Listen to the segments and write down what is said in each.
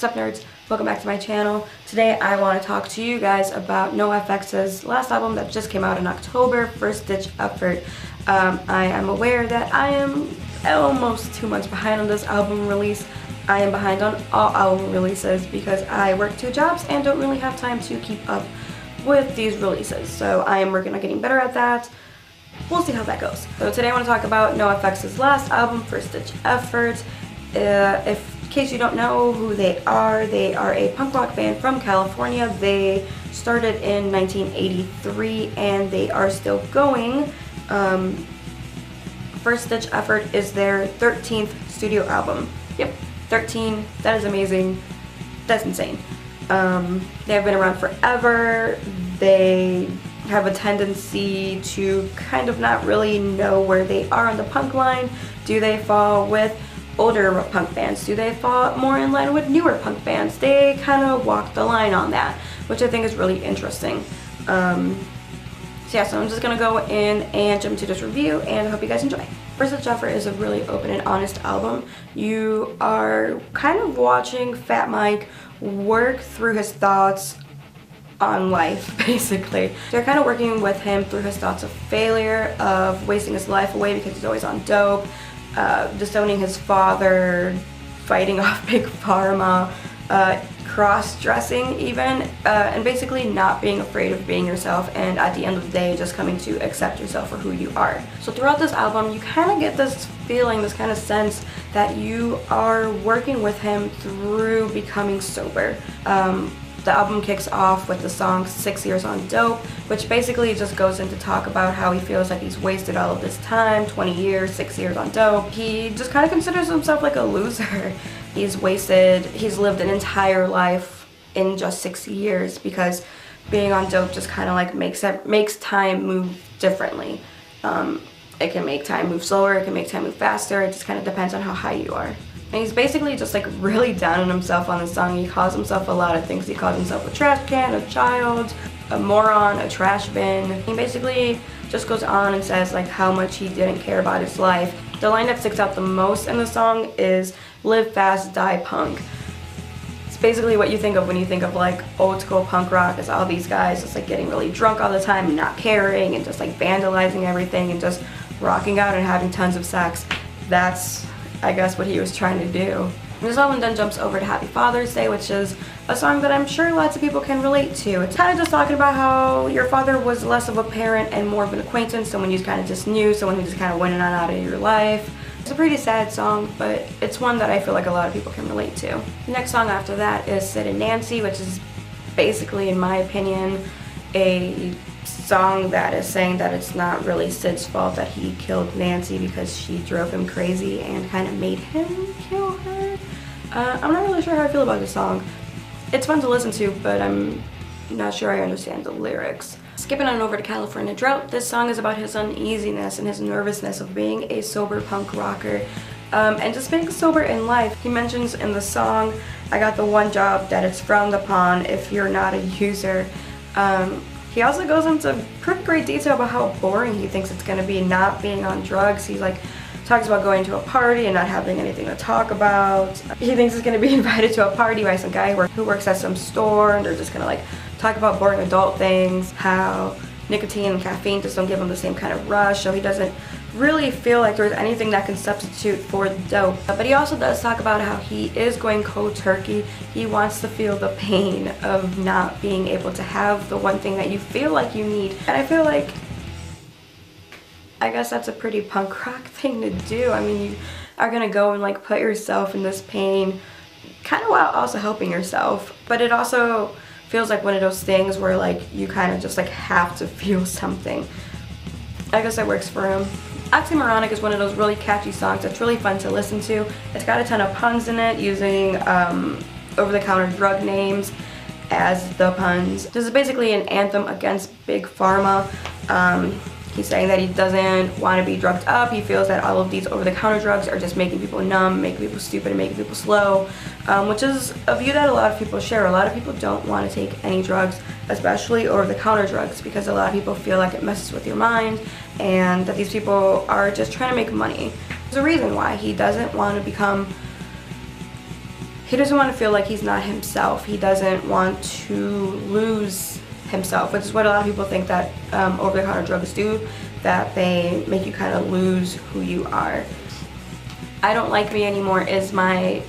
What's up, nerds? Welcome back to my channel. Today I want to talk to you guys about NOFX's last album that just came out in October, First Ditch Effort. I am aware that I am almost 2 months behind on this album release. I am behind on all album releases because I work 2 jobs and don't really have time to keep up with these releases. So I am working on getting better at that. We'll see how that goes. So today I want to talk about NOFX's last album, First Ditch Effort. In case you don't know who they are a punk rock band from California. They started in 1983 and they are still going. First Ditch Effort is their 13th studio album. Yep, 13. That is amazing. That's insane. They have been around forever. They have a tendency to kind of not really know where they are on the punk line. Do they fall with older punk bands? Do they fall more in line with newer punk bands? They kind of walk the line on that, which I think is really interesting. So I'm just gonna go in and jump into this review, and I hope you guys enjoy. First Ditch Effort is a really open and honest album. You are kind of watching Fat Mike work through his thoughts on life, basically. They're kind of working with him through his thoughts of failure, of wasting his life away because he's always on dope, disowning his father, fighting off Big Pharma, cross-dressing even, and basically not being afraid of being yourself, and at the end of the day just coming to accept yourself for who you are. So throughout this album you kind of get this feeling, this kind of sense that you are working with him through becoming sober. The album kicks off with the song 6 Years on Dope, which basically just goes into talk about how he feels like he's wasted all of this time, 20 years, 6 years on dope. He just kind of considers himself like a loser. He's lived an entire life in just 6 years because being on dope just kind of like makes time move differently. It can make time move slower, it can make time move faster, it just kind of depends on how high you are. And he's basically just like really down on himself on the song. He calls himself a lot of things. He calls himself a trash can, a child, a moron, a trash bin. He basically just goes on and says like how much he didn't care about his life. The line that sticks out the most in the song is "Live fast, die punk." It's basically what you think of when you think of like old school punk rock. It's all these guys just like getting really drunk all the time and not caring and just like vandalizing everything and just rocking out and having tons of sex. That's, I guess, what he was trying to do. This album then jumps over to Happy Father's Day, which is a song that I'm sure lots of people can relate to. It's kind of just talking about how your father was less of a parent and more of an acquaintance, someone you kind of just knew, someone who just kind of went in and out of your life. It's a pretty sad song, but it's one that I feel like a lot of people can relate to. The next song after that is Sid and Nancy, which is basically, in my opinion, a song that is saying that it's not really Sid's fault that he killed Nancy because she drove him crazy and kind of made him kill her. I'm not really sure how I feel about this song. It's fun to listen to, but I'm not sure I understand the lyrics. Skipping on over to California Drought, this song is about his uneasiness and his nervousness of being a sober punk rocker, and just being sober in life. He mentions in the song, "I got the one job that it's frowned upon if you're not a user." He also goes into pretty great detail about how boring he thinks it's going to be not being on drugs. He's like, talks about going to a party and not having anything to talk about. He thinks he's going to be invited to a party by some guy who works at some store, and they're just going to like talk about boring adult things, how nicotine and caffeine just don't give him the same kind of rush, so he doesn't really feel like there's anything that can substitute for dope. But he also does talk about how he is going cold turkey. He wants to feel the pain of not being able to have the one thing that you feel like you need. And I feel like, I guess that's a pretty punk rock thing to do. I mean, you are gonna go and like put yourself in this pain, kind of while also helping yourself. But it also feels like one of those things where like you kind of just like have to feel something. I guess that works for him. Oxymoronic is one of those really catchy songs that's really fun to listen to. It's got a ton of puns in it, using over-the-counter drug names as the puns. This is basically an anthem against Big Pharma. He's saying that he doesn't want to be drugged up. He feels that all of these over-the-counter drugs are just making people numb, making people stupid, and making people slow, which is a view that a lot of people share. A lot of people don't want to take any drugs, especially over-the-counter drugs, because a lot of people feel like it messes with your mind and that these people are just trying to make money. There's a reason why he doesn't want to become he doesn't want to feel like he's not himself. He doesn't want to lose himself, which is what a lot of people think that over-the-counter drugs do, that they make you kind of lose who you are. I Don't Like Me Anymore is my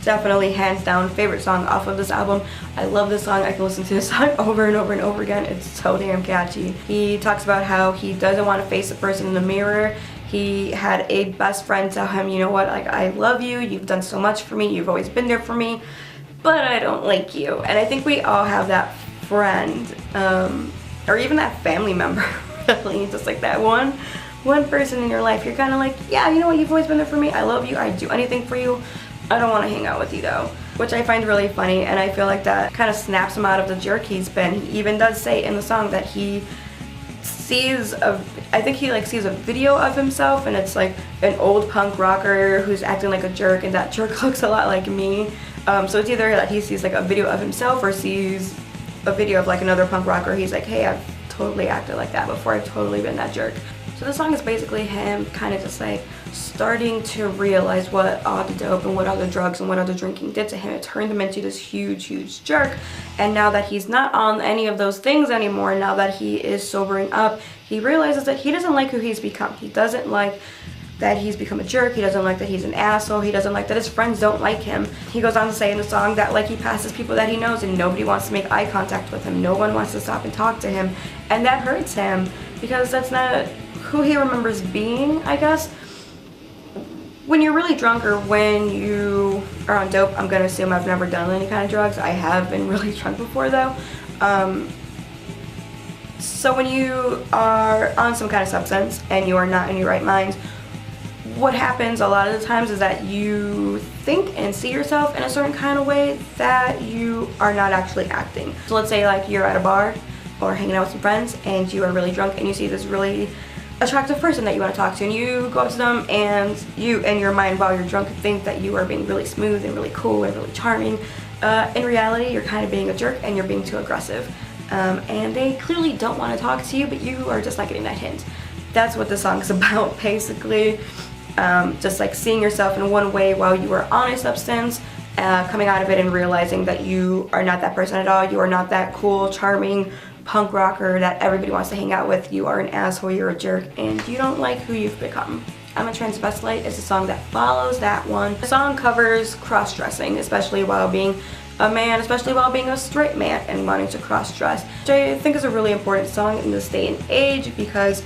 definitely hands down favorite song off of this album. I love this song. I can listen to this song over and over and over again. It's so damn catchy. He talks about how he doesn't want to face the person in the mirror. He had a best friend tell him, you know what, like, I love you, you've done so much for me, you've always been there for me, but I don't like you. And I think we all have that friend, or even that family member, really, just like that one person in your life. You're kind of like, yeah, you know what, you've always been there for me, I love you, I'd do anything for you, I don't want to hang out with you though. Which I find really funny, and I feel like that kind of snaps him out of the jerk he's been. He even does say in the song that he sees I think he like sees a video of himself, and it's like an old punk rocker who's acting like a jerk, and that jerk looks a lot like me. So it's either that he sees like a video of himself or sees a video of like another punk rocker. He's like, hey, I've totally acted like that before, I've totally been that jerk. So the song is basically him kind of just like starting to realize what all the dope and what all the drugs and what all the drinking did to him. It turned him into this huge jerk, and now that he's not on any of those things anymore, now that he is sobering up, he realizes that he doesn't like who he's become. He doesn't like that he's become a jerk, he doesn't like that he's an asshole, he doesn't like that his friends don't like him. He goes on to say in the song that like he passes people that he knows and nobody wants to make eye contact with him, no one wants to stop and talk to him, and that hurts him because that's not who he remembers being, I guess. When you're really drunk or when you are on dope, I'm gonna assume I've never done any kind of drugs. I have been really drunk before though. So when you are on some kind of substance and you are not in your right mind, what happens a lot of the times is that you think and see yourself in a certain kind of way that you are not actually acting. So let's say like you're at a bar or hanging out with some friends and you are really drunk and you see this really attractive person that you want to talk to, and you go up to them and you, in your mind while you're drunk, think that you are being really smooth and really cool and really charming. In reality, you're kind of being a jerk and you're being too aggressive. And they clearly don't want to talk to you, but you are just not getting that hint. That's what the song's about, basically. Just like seeing yourself in one way while you are on a substance, coming out of it and realizing that you are not that person at all. You are not that cool, charming punk rocker that everybody wants to hang out with. You are an asshole, you're a jerk, and you don't like who you've become. I'm a Transvestite is a song that follows that one. The song covers cross-dressing, especially while being a man, especially while being a straight man and wanting to cross-dress, which I think is a really important song in this day and age because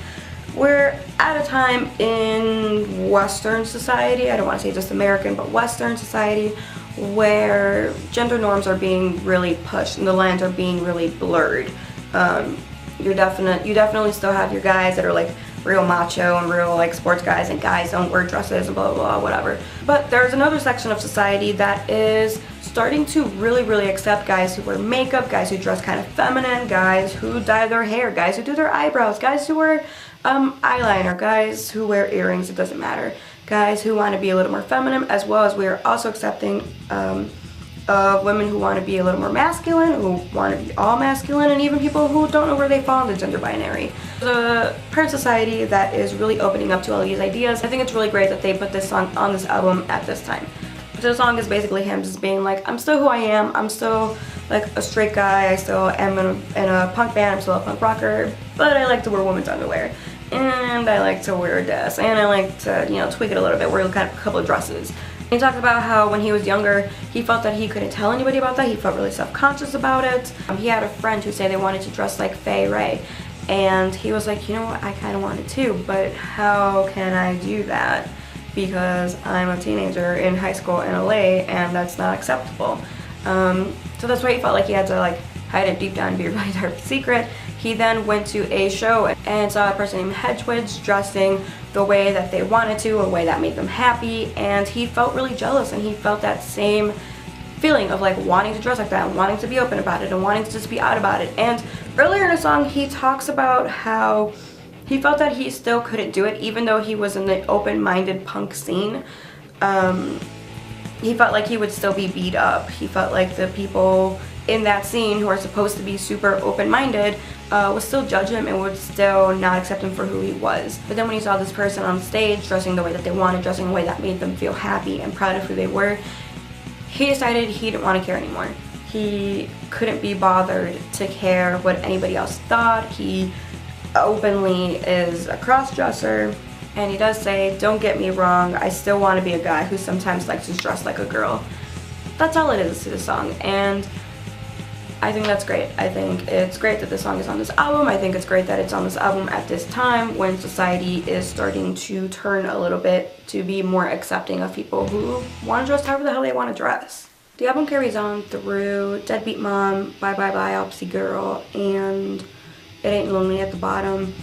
we're at a time in Western society, I don't want to say just American, but Western society, where gender norms are being really pushed and the lines are being really blurred. You definitely still have your guys that are like real macho and real like sports guys, and guys don't wear dresses and blah blah blah, whatever. But there's another section of society that is starting to really accept guys who wear makeup, guys who dress kind of feminine, guys who dye their hair, guys who do their eyebrows, guys who wear eyeliner, guys who wear earrings, it doesn't matter. Guys who want to be a little more feminine, as well as we are also accepting women who want to be a little more masculine, who want to be all masculine, and even people who don't know where they fall in the gender binary. The current society that is really opening up to all these ideas. I think it's really great that they put this song on this album at this time. So the song is basically him just being like, I'm still who I am, I'm still like a straight guy, I still am in a punk band, I'm still a punk rocker, but I like to wear women's underwear. And I like to wear a dress, and I like to, you know, tweak it a little bit, wear kind of a couple of dresses. He talked about how when he was younger, he felt that he couldn't tell anybody about that. He felt really self-conscious about it. He had a friend who said they wanted to dress like Faye Ray, and he was like, you know what, I kind of wanted to, but how can I do that? Because I'm a teenager in high school in LA, and that's not acceptable. So that's why he felt like he had to like hide it deep down and be a really dark secret. He then went to a show and saw a person named Hedwig dressing the way that they wanted to, a way that made them happy, and he felt really jealous, and he felt that same feeling of like wanting to dress like that and wanting to be open about it and wanting to just be out about it. And earlier in the song he talks about how he felt that he still couldn't do it even though he was in the open-minded punk scene. He felt like he would still be beat up. He felt like the people in that scene who are supposed to be super open-minded would still judge him and would still not accept him for who he was. But then when he saw this person on stage dressing the way that they wanted, dressing the way that made them feel happy and proud of who they were, he decided he didn't want to care anymore. He couldn't be bothered to care what anybody else thought. He openly is a cross-dresser, and he does say, don't get me wrong, I still want to be a guy who sometimes likes to dress like a girl. That's all it is to the song, and I think that's great. I think it's great that this song is on this album. I think it's great that it's on this album at this time when society is starting to turn a little bit to be more accepting of people who want to dress however the hell they want to dress. The album carries on through Deadbeat Mom, Bye Bye Biopsy Girl, and It Ain't Lonely at the Bottom,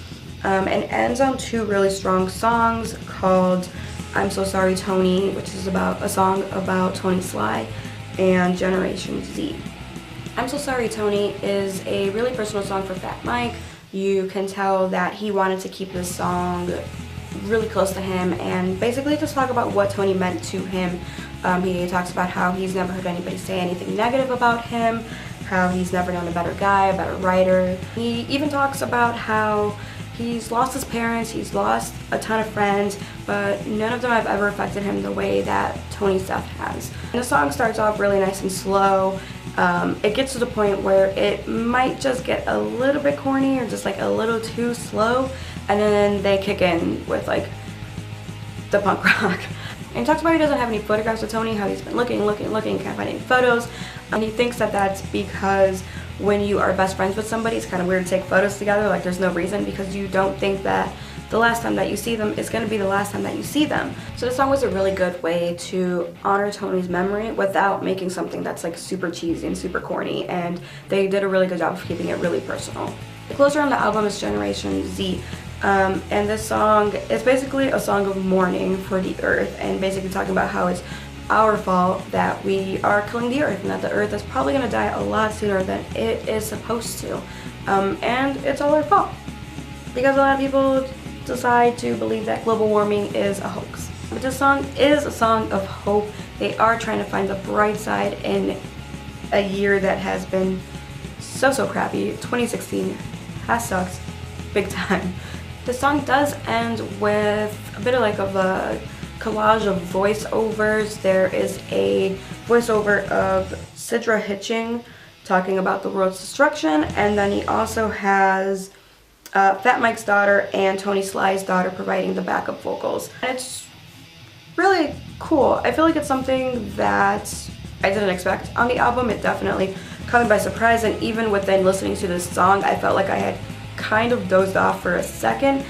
and ends on two really strong songs called I'm So Sorry Tony, which is about a song about Tony Sly, and Generation Z. I'm So Sorry Tony is a really personal song for Fat Mike. You can tell that he wanted to keep this song really close to him and basically just talk about what Tony meant to him. He talks about how he's never heard anybody say anything negative about him, how he's never known a better guy, a better writer. He even talks about how he's lost his parents, he's lost a ton of friends, but none of them have ever affected him the way that Tony Seth has. And the song starts off really nice and slow. It gets to the point where it might just get a little bit corny or just like a little too slow, and then they kick in with like the punk rock. And he talks about he doesn't have any photographs of Tony, how he's been looking, can't find any photos. And he thinks that that's because when you are best friends with somebody, it's kind of weird to take photos together, like there's no reason, because you don't think that the last time that you see them is going to be the last time that you see them. So the song was a really good way to honor Tony's memory without making something that's like super cheesy and super corny, and they did a really good job of keeping it really personal. The closer on the album is Generation Z. And this song is basically a song of mourning for the earth and basically talking about how it's our fault that we are killing the earth and that the earth is probably going to die a lot sooner than it is supposed to. And it's all our fault because a lot of people decide to believe that global warming is a hoax. But this song is a song of hope. They are trying to find the bright side in a year that has been so crappy. 2016 has sucked big time. The song does end with a bit of like of a collage of voiceovers. There is a voiceover of Sidra Hitching talking about the world's destruction, and then he also has Fat Mike's daughter and Tony Sly's daughter providing the backup vocals. And it's really cool. I feel like it's something that I didn't expect on the album. It definitely caught me by surprise, and even within listening to this song, I felt like I had kind of dozed off for a second,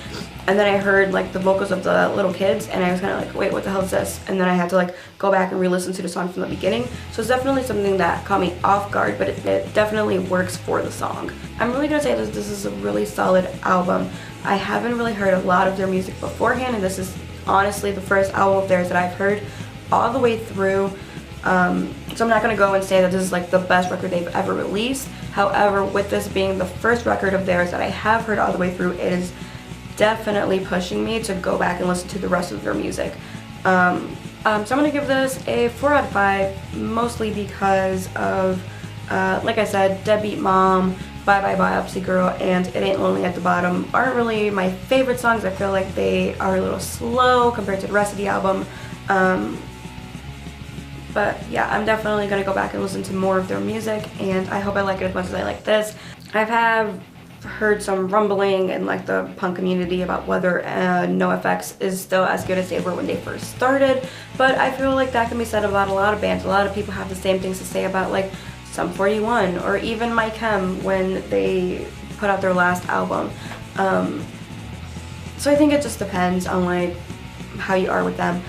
and then I heard like the vocals of the little kids, and I was kind of like, wait, what the hell is this? And then I had to like go back and re-listen to the song from the beginning. So it's definitely something that caught me off guard, but it definitely works for the song. I'm really gonna say that this is a really solid album. I haven't really heard a lot of their music beforehand, and this is honestly the first album of theirs that I've heard all the way through. So I'm not going to go and say that this is like the best record they've ever released. However, with this being the first record of theirs that I have heard all the way through, it is definitely pushing me to go back and listen to the rest of their music. So I'm going to give this a 4 out of 5, mostly because of, like I said, Deadbeat Mom, Bye Bye Biopsy Girl, and It Ain't Lonely at the Bottom aren't really my favorite songs. I feel like they are a little slow compared to the rest of the album. But yeah, I'm definitely going to go back and listen to more of their music, and I hope I like it as much as I like this. I have heard some rumbling in like the punk community about whether NOFX is still as good as they were when they first started, but I feel like that can be said about a lot of bands. A lot of people have the same things to say about like Sum 41 or even My Chem when they put out their last album. So I think it just depends on like how you are with them.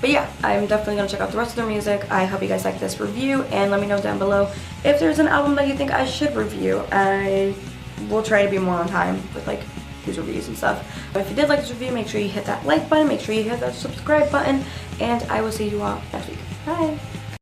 But yeah, I'm definitely going to check out the rest of their music. I hope you guys like this review, and let me know down below if there's an album that you think I should review. I will try to be more on time with like these reviews and stuff. But if you did like this review, make sure you hit that like button, make sure you hit that subscribe button, and I will see you all next week. Bye!